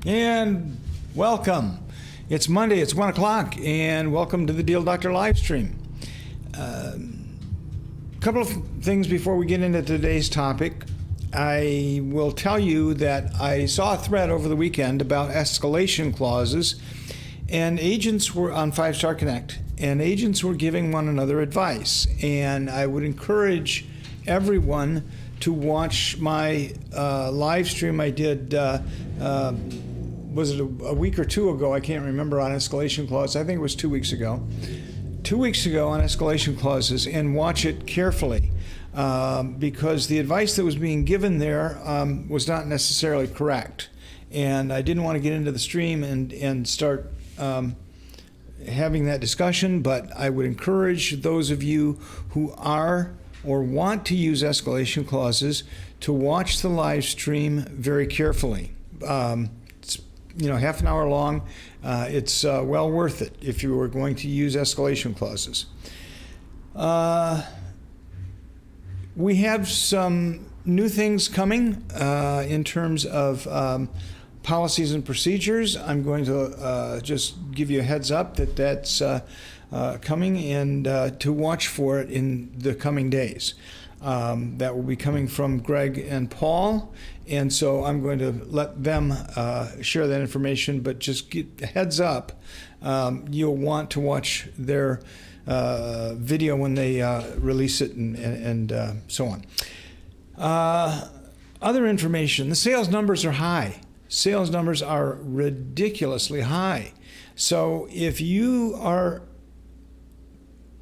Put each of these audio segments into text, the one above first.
And welcome. It's Monday, it's 1 o'clock, and welcome to the Deal Doctor Livestream. A couple of things before we get into today's topic. I will tell you that I saw a thread over the weekend about escalation clauses, and agents were on 5-Star Connect, and agents were giving one another advice. And I would encourage everyone to watch my live stream I did, was it a week or two ago? I can't remember, on escalation clause. I think it was 2 weeks ago. 2 weeks ago on escalation clauses, and watch it carefully because the advice that was being given there was not necessarily correct. And I didn't want to get into the stream and start having that discussion, but I would encourage those of you who are or want to use escalation clauses to watch the live stream very carefully. It's half an hour long. It's well worth it if you are going to use escalation clauses. We have some new things coming in terms of policies and procedures. I'm going to just give you a heads up that that's coming, and to watch for it in the coming days. That will be coming from Greg and Paul, and so I'm going to let them share that information, but just get a heads up. You'll want to watch their video when they release it, and so on. Other information, the sales numbers are high. Sales numbers are ridiculously high. So if you are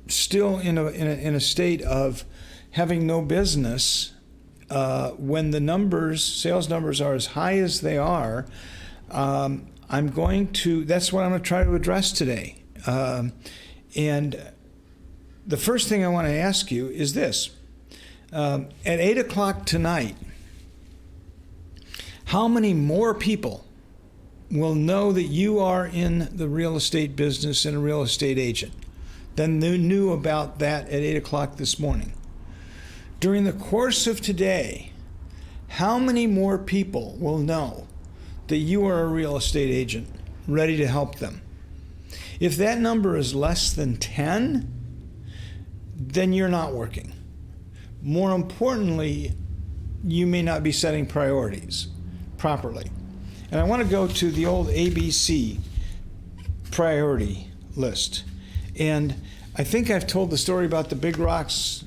still in a state of having no business, when the sales numbers are as high as they are, that's what I'm going to try to address today. And the first thing I want to ask you is this. At 8 o'clock tonight, how many more people will know that you are in the real estate business and a real estate agent than knew about that at 8 o'clock this morning? During the course of today, how many more people will know that you are a real estate agent ready to help them? If that number is less than 10, then you're not working. More importantly, you may not be setting priorities properly. And I want to go to the old ABC priority list. And I think I've told the story about the big rocks,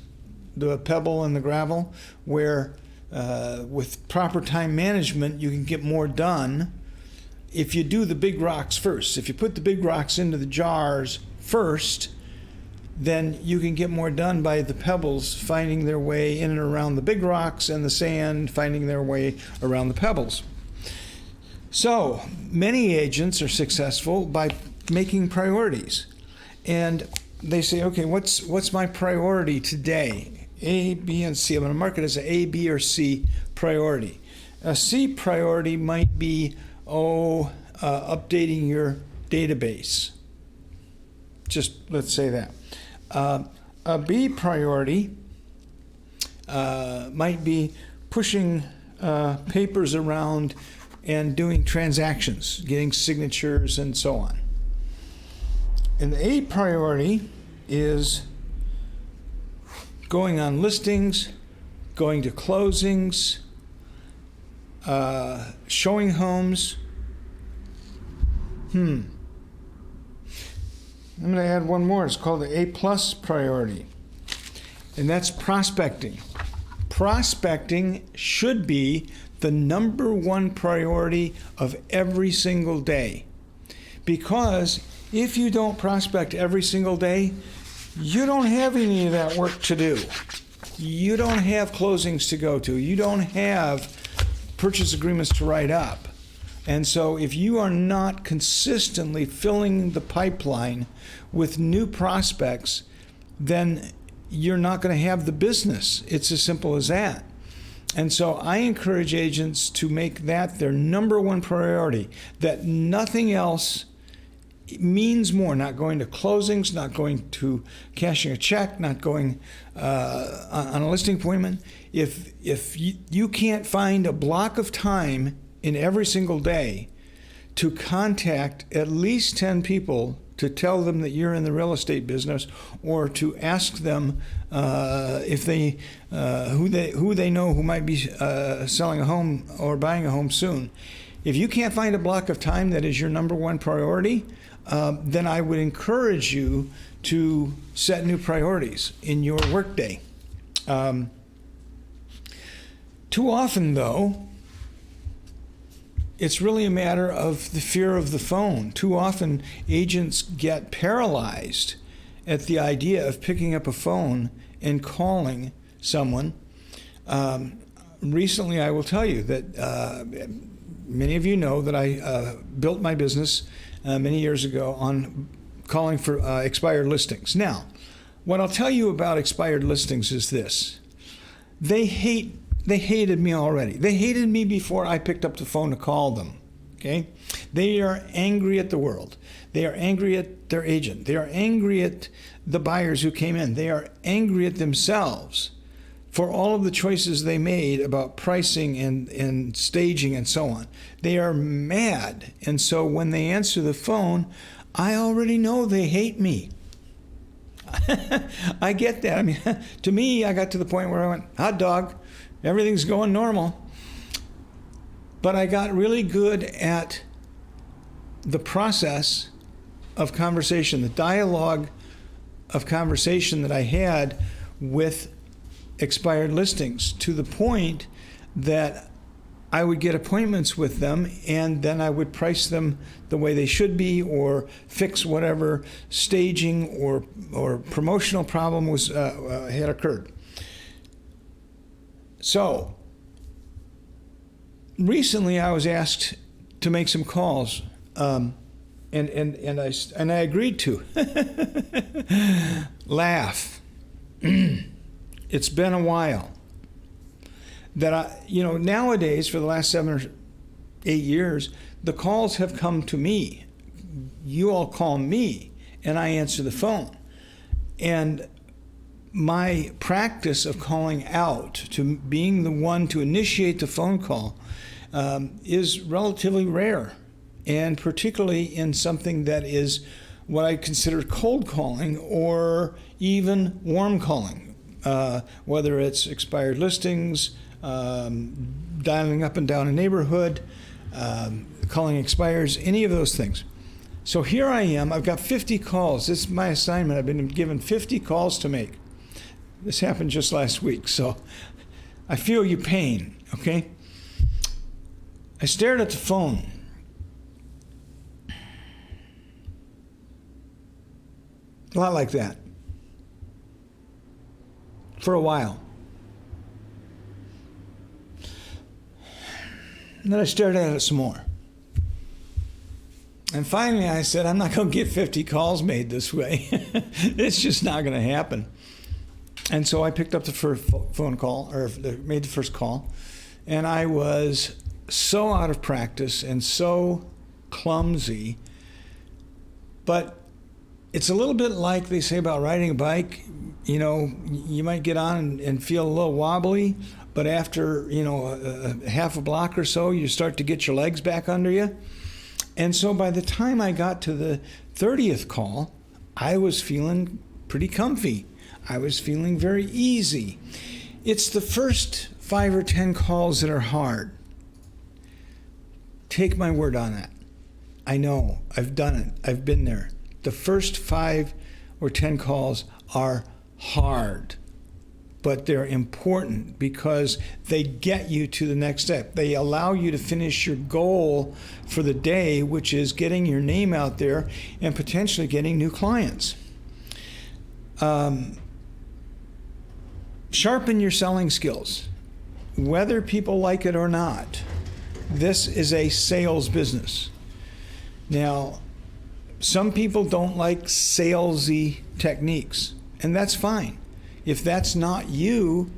the pebble and the gravel, where with proper time management, you can get more done if you do the big rocks first. If you put the big rocks into the jars first, then you can get more done by the pebbles finding their way in and around the big rocks, and the sand finding their way around the pebbles. So many agents are successful by making priorities. And they say, okay, what's my priority today? A, B, and C. I'm going to mark it as an A, B, or C priority. A C priority might be, updating your database. Just let's say that. A B priority might be pushing papers around and doing transactions, getting signatures, and so on. And the A priority is going on listings, going to closings, showing homes. I'm going to add one more. It's called the A plus priority, and that's prospecting. Prospecting should be the number one priority of every single day, because if you don't prospect every single day, you don't have any of that work to do. You don't have closings to go to. You don't have purchase agreements to write up. And so if you are not consistently filling the pipeline with new prospects, then you're not going to have the business. It's as simple as that. And so I encourage agents to make that their number one priority, that nothing else means more. Not going to closings, not going to cashing a check, not going on a listing appointment. If you can't find a block of time in every single day to contact at least 10 people to tell them that you're in the real estate business, or to ask them if they who they know who might be selling a home or buying a home soon. If you can't find a block of time that is your number one priority, then I would encourage you to set new priorities in your workday. Too often, though, it's really a matter of the fear of the phone. Too often, agents get paralyzed at the idea of picking up a phone and calling someone. Recently, I will tell you that many of you know that I built my business many years ago on calling for expired listings. Now, what I'll tell you about expired listings is this. They hated me already. They hated me before I picked up the phone to call them. Okay? They are angry at the world. They are angry at their agent. They are angry at the buyers who came in. They are angry at themselves for all of the choices they made about pricing and staging and so on. They are mad. And so when they answer the phone, I already know they hate me. I get that. I mean, to me, I got to the point where I went, hot dog. Everything's going normal. But I got really good at the process of conversation, the dialogue of conversation that I had with expired listings, to the point that I would get appointments with them, and then I would price them the way they should be, or fix whatever staging or promotional problem was had occurred. So recently, I was asked to make some calls, and I agreed to. Laugh. It's been a while that nowadays, for the last 7 or 8 years, the calls have come to me. You all call me, and I answer the phone. And my practice of calling out, to being the one to initiate the phone call, is relatively rare, and particularly in something that is what I consider cold calling or even warm calling, whether it's expired listings, dialing up and down a neighborhood, calling expires, any of those things. So here I am. I've got 50 calls. This is my assignment. I've been given 50 calls to make. This happened just last week, so I feel your pain, okay? I stared at the phone. A lot like that. For a while. And then I stared at it some more. And finally I said, I'm not going to get 50 calls made this way. It's just not going to happen. And so I picked up the first phone call, or made the first call, and I was so out of practice and so clumsy. But it's a little bit like they say about riding a bike. You might get on and feel a little wobbly, but after, a half a block or so, you start to get your legs back under you. And so by the time I got to the 30th call, I was feeling pretty comfy. I was feeling very easy. It's the first 5 or 10 calls that are hard. Take my word on that. I know. I've done it. I've been there. The first 5 or 10 calls are hard, but they're important because they get you to the next step. They allow you to finish your goal for the day, which is getting your name out there and potentially getting new clients. Sharpen your selling skills, whether people like it or not. This is a sales business. Now, some people don't like salesy techniques, and that's fine. If that's not you,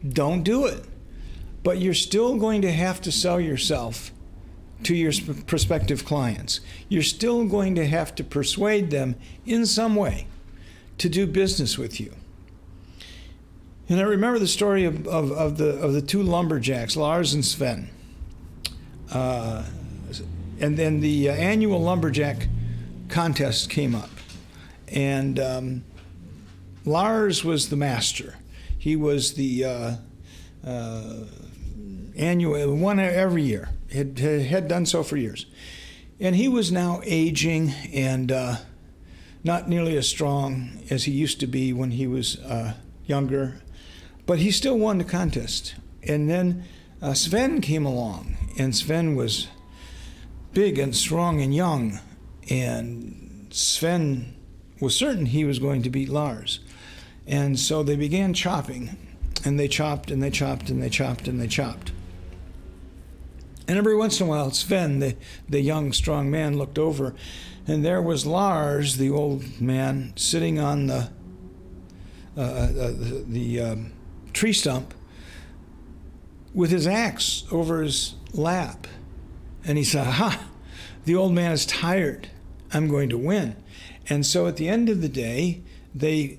don't do it. But you're still going to have to sell yourself to your prospective clients. You're still going to have to persuade them in some way to do business with you. And I remember the story of the two lumberjacks, Lars and Sven. And then the annual lumberjack contest came up. And Lars was the master. He was the annual one every year. Had done so for years. And he was now aging and not nearly as strong as he used to be when he was younger. But he still won the contest. And then Sven came along. And Sven was big and strong and young. And Sven was certain he was going to beat Lars. And so they began chopping. And they chopped and they chopped and they chopped and they chopped. And every once in a while, Sven, the young, strong man, looked over, and there was Lars, the old man, sitting on the tree stump with his axe over his lap. And he said, "Ha, the old man is tired. I'm going to win." And so at the end of the day, they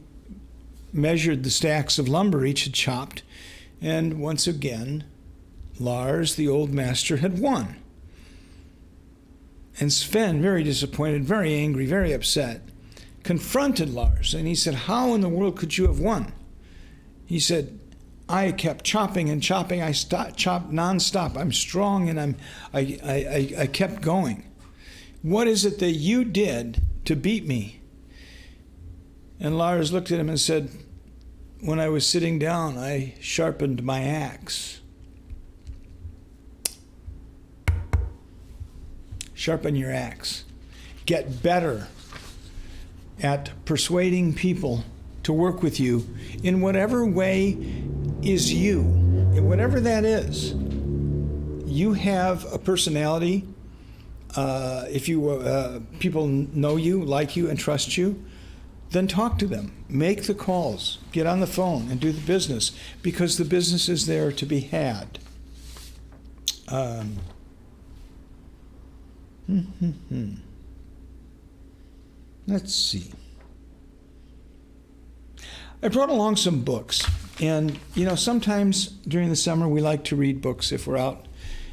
measured the stacks of lumber each had chopped, and once again, Lars, the old master, had won. And Sven, very disappointed, very angry, very upset, confronted Lars, and he said, "How in the world could you have won?" He said, "I kept chopping and chopping. I chopped nonstop. I'm strong, and I kept going. What is it that you did to beat me?" And Lars looked at him and said, "When I was sitting down, I sharpened my axe." Sharpen your axe. Get better at persuading people to work with you in whatever way is you, in whatever that is. You have a personality. If you people know you, like you, and trust you, then talk to them. Make the calls. Get on the phone and do the business, because the business is there to be had. Let's see. I brought along some books. And, sometimes during the summer we like to read books if we're out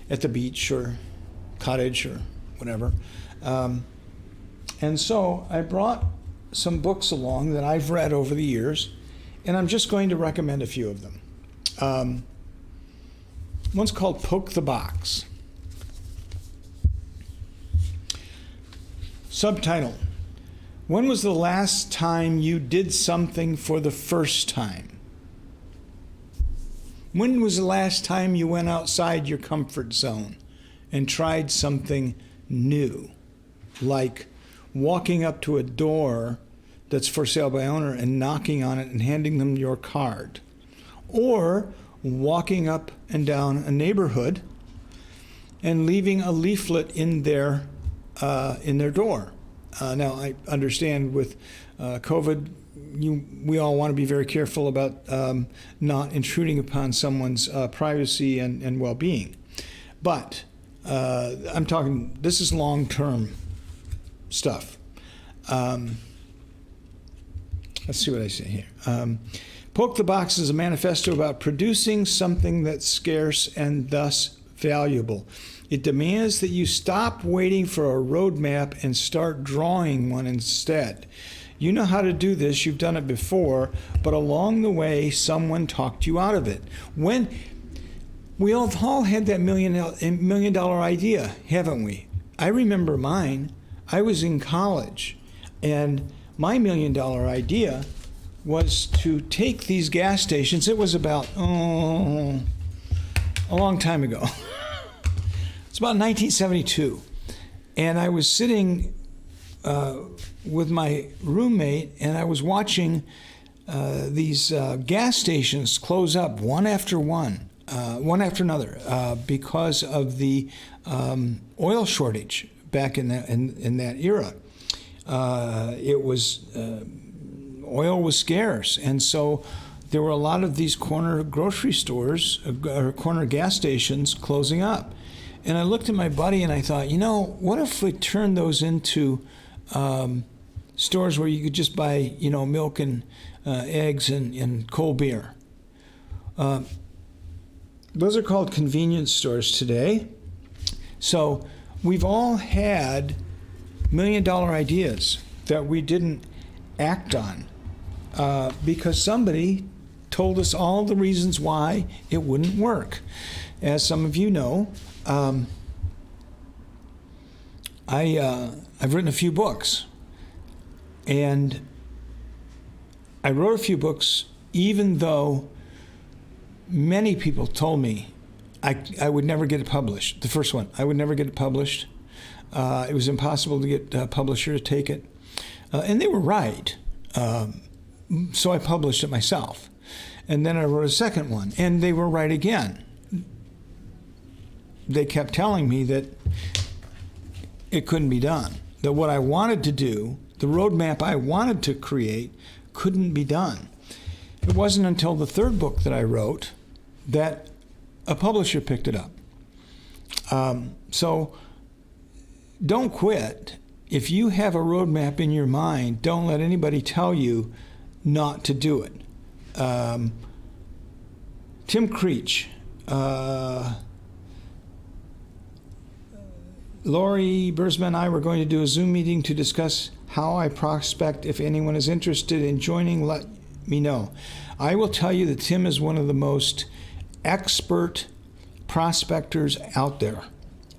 at the beach or cottage or whatever. And so I brought some books along that I've read over the years, and I'm just going to recommend a few of them. One's called Poke the Box. Subtitle: When was the last time you did something for the first time? When was the last time you went outside your comfort zone and tried something new, like walking up to a door that's for sale by owner and knocking on it and handing them your card, or walking up and down a neighborhood and leaving a leaflet in their door? Now, I understand with COVID, we all want to be very careful about not intruding upon someone's privacy and well-being. But I'm talking, this is long-term stuff. Let's see what I say here. Poke the Box is a manifesto about producing something that's scarce and thus valuable. It demands that you stop waiting for a roadmap and start drawing one instead. You know how to do this, you've done it before, but along the way, someone talked you out of it. When we all had that million dollar idea, haven't we? I remember mine. I was in college, and my $1 million idea was to take these gas stations. It was about, a long time ago. It's about 1972. And I was sitting with my roommate, and I was watching these gas stations close up one after another, because of the oil shortage back in that era. Oil was scarce, and so there were a lot of these corner grocery stores or corner gas stations closing up. And I looked at my buddy and I thought, what if we turned those into stores where you could just buy, milk and eggs and cold beer? Those are called convenience stores today. So we've all had million-dollar ideas that we didn't act on because somebody told us all the reasons why it wouldn't work. As some of you know, I've written a few books, and I wrote a few books even though many people told me I would never get it published. The first one, I would never get it published. It was impossible to get a publisher to take it. And they were right. So I published it myself. And then I wrote a second one, and they were right again. They kept telling me that it couldn't be done, that what I wanted to do, the roadmap I wanted to create, couldn't be done. It wasn't until the third book that I wrote that a publisher picked it up. So don't quit. If you have a roadmap in your mind, don't let anybody tell you not to do it. Tim Creech, Lori Bursman and I were going to do a Zoom meeting to discuss how I prospect. If anyone is interested in joining, let me know. I will tell you that Tim is one of the most expert prospectors out there.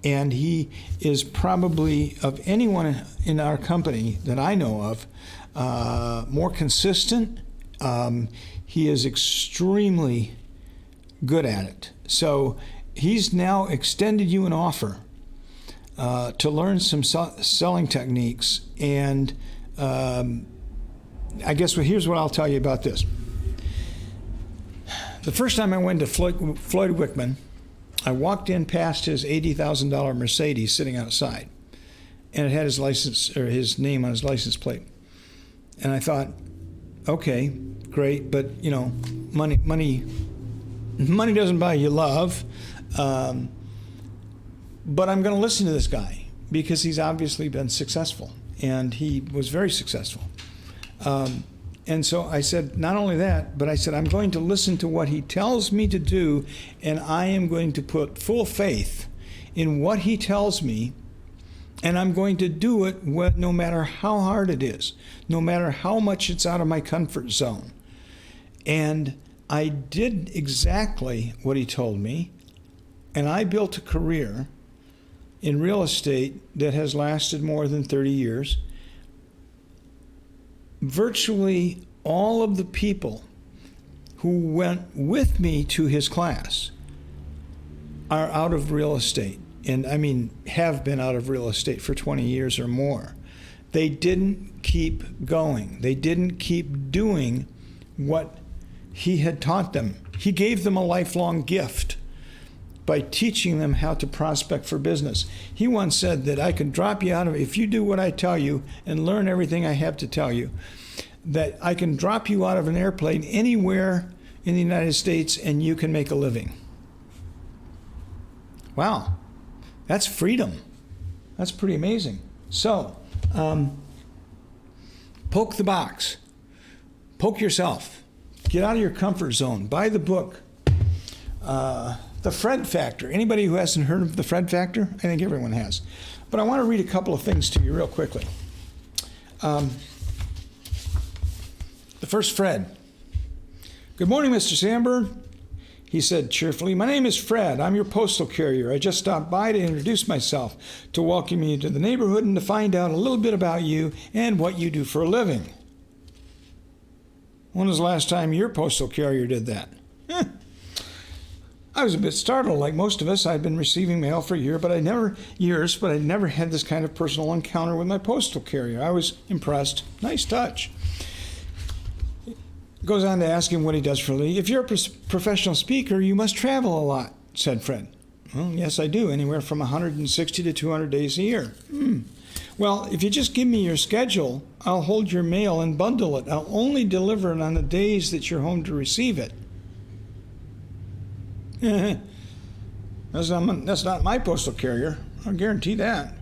And he is probably, of anyone in our company that I know of, more consistent. He is extremely good at it. So he's now extended you an offer to learn some selling techniques. And I guess here's what I'll tell you about this. The first time I went to Floyd Wickman, I walked in past his $80,000 Mercedes sitting outside, and it had his license or his name on his license plate. And I thought, okay, great, but you know, money doesn't buy you love. But I'm going to listen to this guy because he's obviously been successful, and he was very successful. And so I said, not only that, but I said, I'm going to listen to what he tells me to do, and I am going to put full faith in what he tells me, and I'm going to do it no matter how hard it is, no matter how much it's out of my comfort zone. And I did exactly what he told me, and I built a career in real estate that has lasted more than 30 years. Virtually all of the people who went with me to his class are out of real estate, and I mean have been out of real estate for 20 years or more. They didn't keep going. They didn't keep doing what he had taught them. He gave them a lifelong gift by teaching them how to prospect for business. He once said that I can drop you out of, if you do what I tell you and learn everything I have to tell you, that I can drop you out of an airplane anywhere in the United States and you can make a living. Wow, that's freedom. That's pretty amazing. So, poke the box. Poke yourself. Get out of your comfort zone. Buy the book. The Fred Factor. Anybody who hasn't heard of the Fred Factor? I think everyone has. But I want to read a couple of things to you real quickly. The first Fred. Good morning, Mr. Sandberg. He said cheerfully, my name is Fred. I'm your postal carrier. I just stopped by to introduce myself, to welcome you to the neighborhood, and to find out a little bit about you and what you do for a living. When was the last time your postal carrier did that? I was a bit startled. Like most of us, I'd been receiving mail for years, but I never had this kind of personal encounter with my postal carrier. I was impressed. Nice touch. Goes on to ask him what he does for a living. If you're a professional speaker, you must travel a lot, said Fred. Well, yes, I do. Anywhere from 160 to 200 days a year. Well, if you just give me your schedule, I'll hold your mail and bundle it. I'll only deliver it on the days that you're home to receive it. That's not my postal carrier. I'll guarantee that.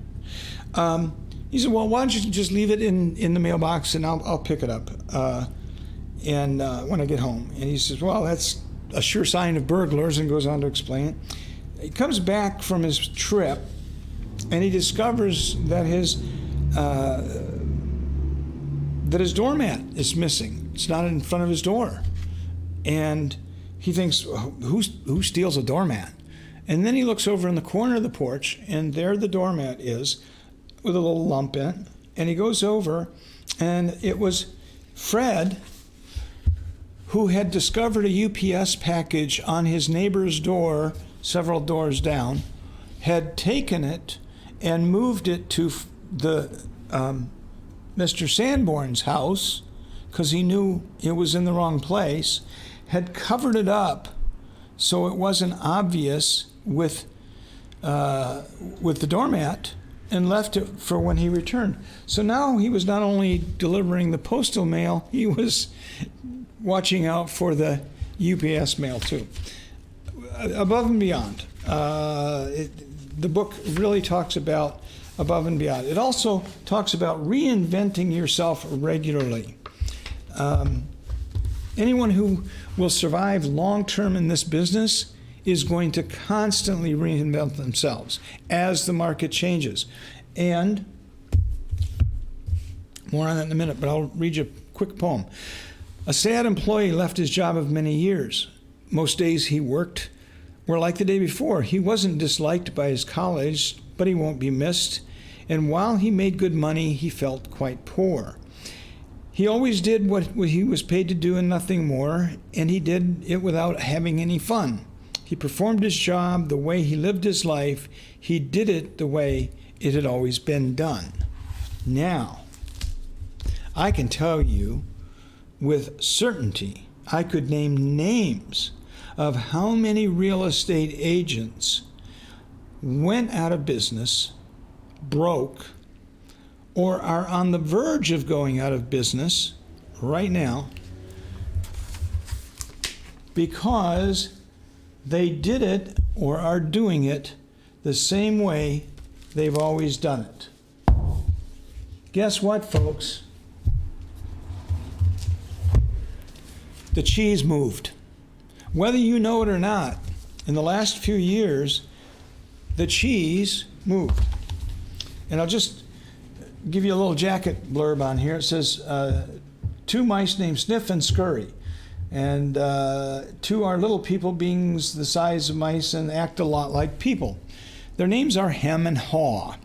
He said, well, why don't you just leave it in the mailbox and I'll pick it up and when I get home. And he says, well, that's a sure sign of burglars, and goes on to explain it. He comes back from his trip and he discovers that his doormat is missing. It's not in front of his door. And he thinks, who steals a doormat? And then he looks over in the corner of the porch, and there the doormat is with a little lump in it. And he goes over, and it was Fred, who had discovered a UPS package on his neighbor's door, several doors down, had taken it and moved it to the Mr. Sanborn's house because he knew it was in the wrong place, had covered it up so it wasn't obvious with the doormat, and left it for when he returned. So now he was not only delivering the postal mail, he was watching out for the UPS mail too. Above and beyond. The book really talks about above and beyond. It also talks about reinventing yourself regularly. Anyone who will survive long-term in this business is going to constantly reinvent themselves as the market changes. And more on that in a minute, but I'll read you a quick poem. A sad employee left his job of many years. Most days he worked were like the day before. He wasn't disliked by his colleagues, but he won't be missed. And while he made good money, he felt quite poor. He always did what he was paid to do and nothing more, and he did it without having any fun. He performed his job the way he lived his life. He did it the way it had always been done. Now, I can tell you with certainty, I could name names of how many real estate agents went out of business, broke, or are on the verge of going out of business right now because they did it or are doing it the same way they've always done it. Guess what, folks? The cheese moved. Whether you know it or not, in the last few years, the cheese moved. And I'll just give you a little jacket blurb on here. It says, two mice named Sniff and Scurry. And two are little people, beings the size of mice and act a lot like people. Their names are Hem and Haw.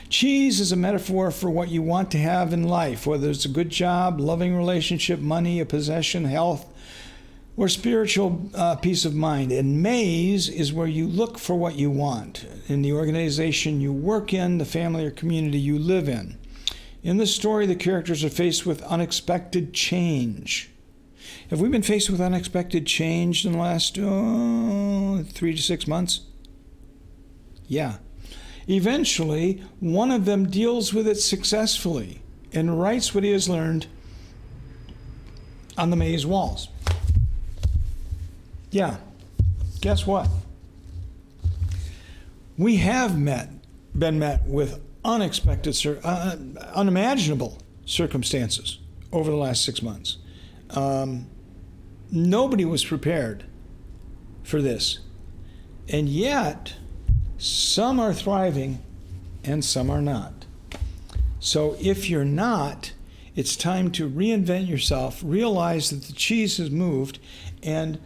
Cheese is a metaphor for what you want to have in life, whether it's a good job, loving relationship, money, a possession, health, or spiritual peace of mind. And maize is where you look for what you want in the organization you work in, the family or community you live in. In the story, the characters are faced with unexpected change. Have we been faced with unexpected change in the last 3 to 6 months? Yeah. Eventually, one of them deals with it successfully and writes what he has learned on the maze walls. Yeah. Guess what? We have been met with unexpected, unimaginable circumstances over the last 6 months. Nobody was prepared for this. And yet, some are thriving and some are not. So if you're not, it's time to reinvent yourself, realize that the cheese has moved, and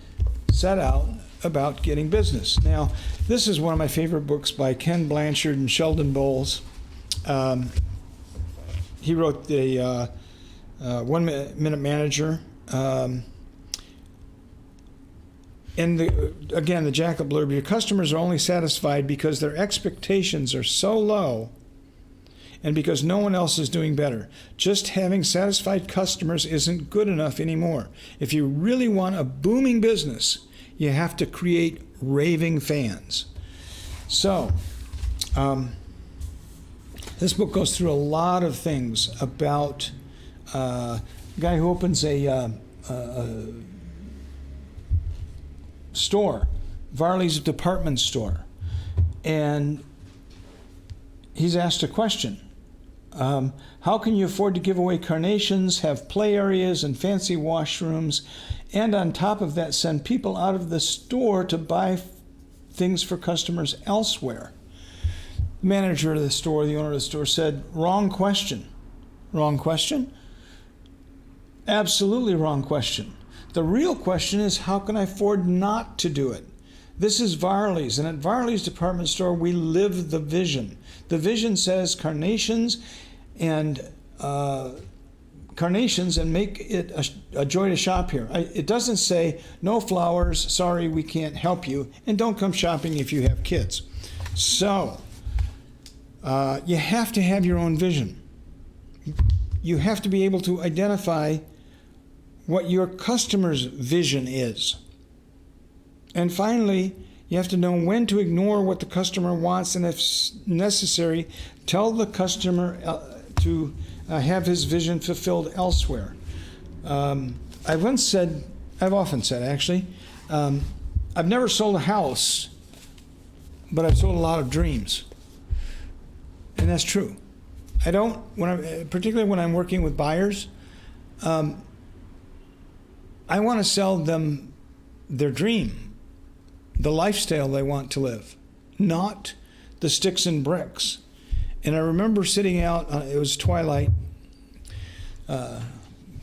set out about getting business. Now, this is one of my favorite books by Ken Blanchard and Sheldon Bowles. He wrote the 1 Minute Manager. And again, the jacket blurb, your customers are only satisfied because their expectations are so low and because no one else is doing better. Just having satisfied customers isn't good enough anymore. If you really want a booming business, you have to create raving fans. So, this book goes through a lot of things about a guy who opens a store, Varley's department store, and he's asked a question. How can you afford to give away carnations, have play areas and fancy washrooms, and on top of that send people out of the store to buy things for customers elsewhere? The manager of the store, the owner of the store, said, "Wrong question." Wrong question? Absolutely wrong question. The real question is, how can I afford not to do it? This is Varley's, and at Varley's department store, we live the vision. The vision says carnations and make it a joy to shop here. It doesn't say no flowers, sorry, we can't help you, and don't come shopping if you have kids. So you have to have your own vision. You have to be able to identify what your customer's vision is. And finally, you have to know when to ignore what the customer wants, and if necessary, tell the customer to have his vision fulfilled elsewhere. I've often said actually, I've never sold a house, but I've sold a lot of dreams. And that's true. I don't, particularly when I'm working with buyers, I want to sell them their dream, the lifestyle they want to live, not the sticks and bricks. And I remember sitting out, it was twilight,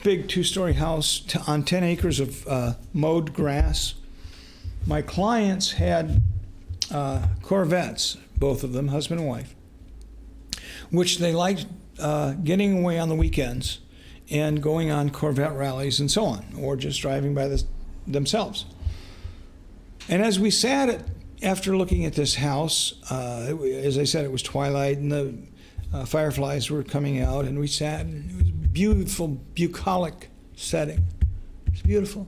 big 2-story house on 10 acres of mowed grass. My clients had Corvettes, both of them, husband and wife, which they liked getting away on the weekends and going on Corvette rallies and so on, or just driving by themselves. And as we sat after looking at this house, as I said, it was twilight and the fireflies were coming out, and we sat, and it was a beautiful, bucolic setting. It was beautiful.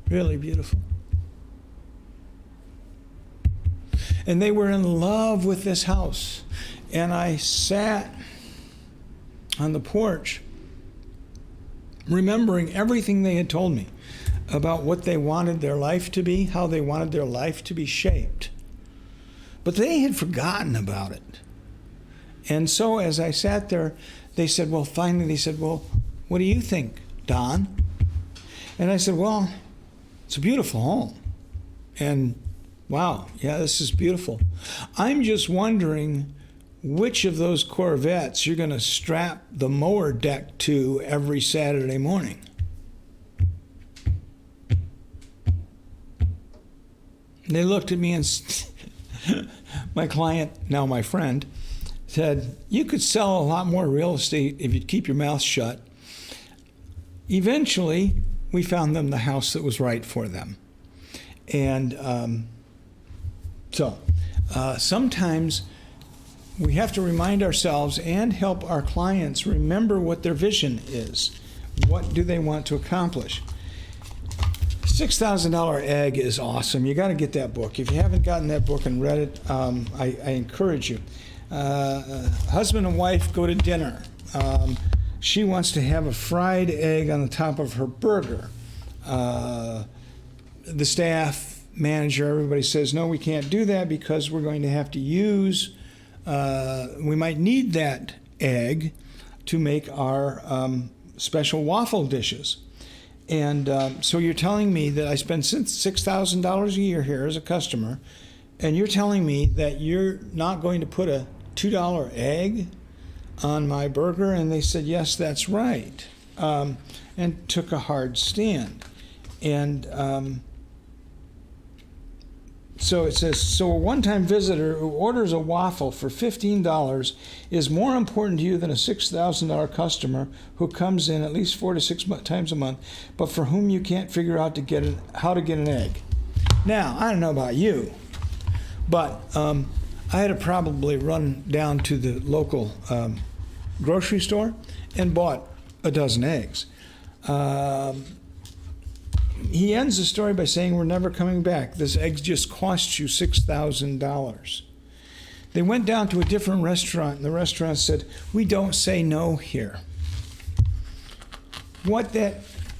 Really beautiful. And they were in love with this house. And I sat on the porch remembering everything they had told me about what they wanted their life to be, how they wanted their life to be shaped. But they had forgotten about it. And so as I sat there, they said, well, what do you think, Don? And I said, well, it's a beautiful home. And wow, yeah, this is beautiful. I'm just wondering which of those Corvettes you're going to strap the mower deck to every Saturday morning. They looked at me and my client, now my friend, said, you could sell a lot more real estate if you'd keep your mouth shut. Eventually, we found them the house that was right for them. And sometimes we have to remind ourselves and help our clients remember what their vision is. What do they want to accomplish? $6,000 Egg is awesome. You got to get that book. If you haven't gotten that book and read it, I encourage you. Husband and wife go to dinner. She wants to have a fried egg on the top of her burger. The staff manager, everybody says, no, we can't do that because we're going to have to use, we might need that egg to make our special waffle dishes. And so you're telling me that I spend $6,000 a year here as a customer, and you're telling me that you're not going to put a $2 egg on my burger? And they said, yes, that's right, and took a hard stand. And so it says, so a one-time visitor who orders a waffle for $15 is more important to you than a $6,000 customer who comes in at least 4 to 6 times a month, but for whom you can't figure out how to get an egg. Now, I don't know about you, but I had to probably run down to the local grocery store and bought a dozen eggs. He ends the story by saying, we're never coming back. This egg just cost you $6,000. They went down to a different restaurant, and the restaurant said, we don't say no here.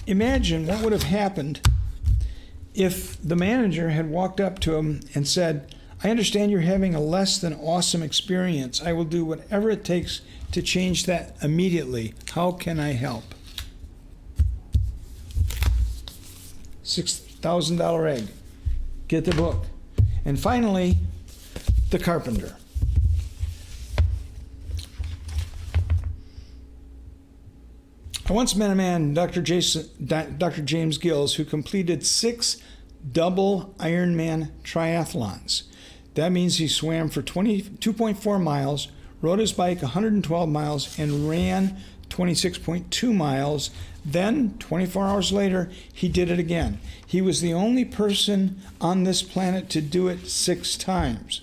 Imagine what would have happened if the manager had walked up to him and said, I understand you're having a less than awesome experience. I will do whatever it takes to change that immediately. How can I help? $6,000 egg. Get the book. And finally, the carpenter. I once met a man, Dr. James Gills, who completed 6 double Ironman triathlons. That means he swam for 2.4 miles, rode his bike 112 miles, and ran 26.2 miles. Then, 24 hours later, he did it again. He was the only person on this planet to do it 6 times.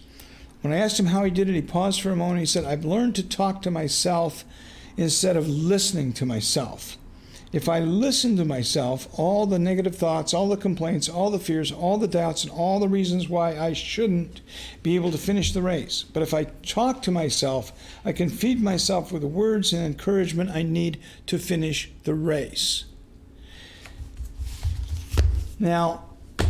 When I asked him how he did it, he paused for a moment. He said, "I've learned to talk to myself instead of listening to myself. If I listen to myself, all the negative thoughts, all the complaints, all the fears, all the doubts, and all the reasons why I shouldn't be able to finish the race. But if I talk to myself, I can feed myself with the words and encouragement I need to finish the race." Now,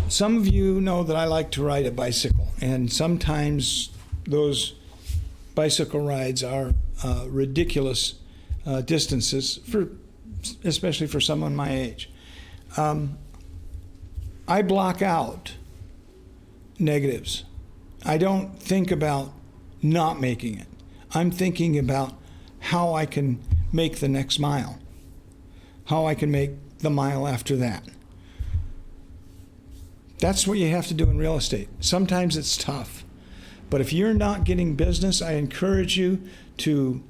some of you know that I like to ride a bicycle, and sometimes those bicycle rides are ridiculous distances, especially for someone my age. I block out negatives. I don't think about not making it. I'm thinking about how I can make the next mile, how I can make the mile after that. That's what you have to do in real estate. Sometimes it's tough, but if you're not getting business, I encourage you to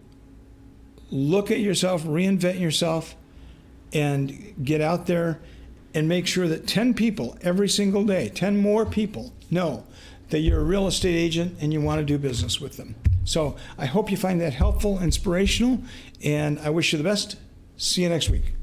look at yourself, reinvent yourself, and get out there and make sure that 10 people every single day, 10 more people know that you're a real estate agent and you want to do business with them. So I hope you find that helpful, inspirational, and I wish you the best. See you next week.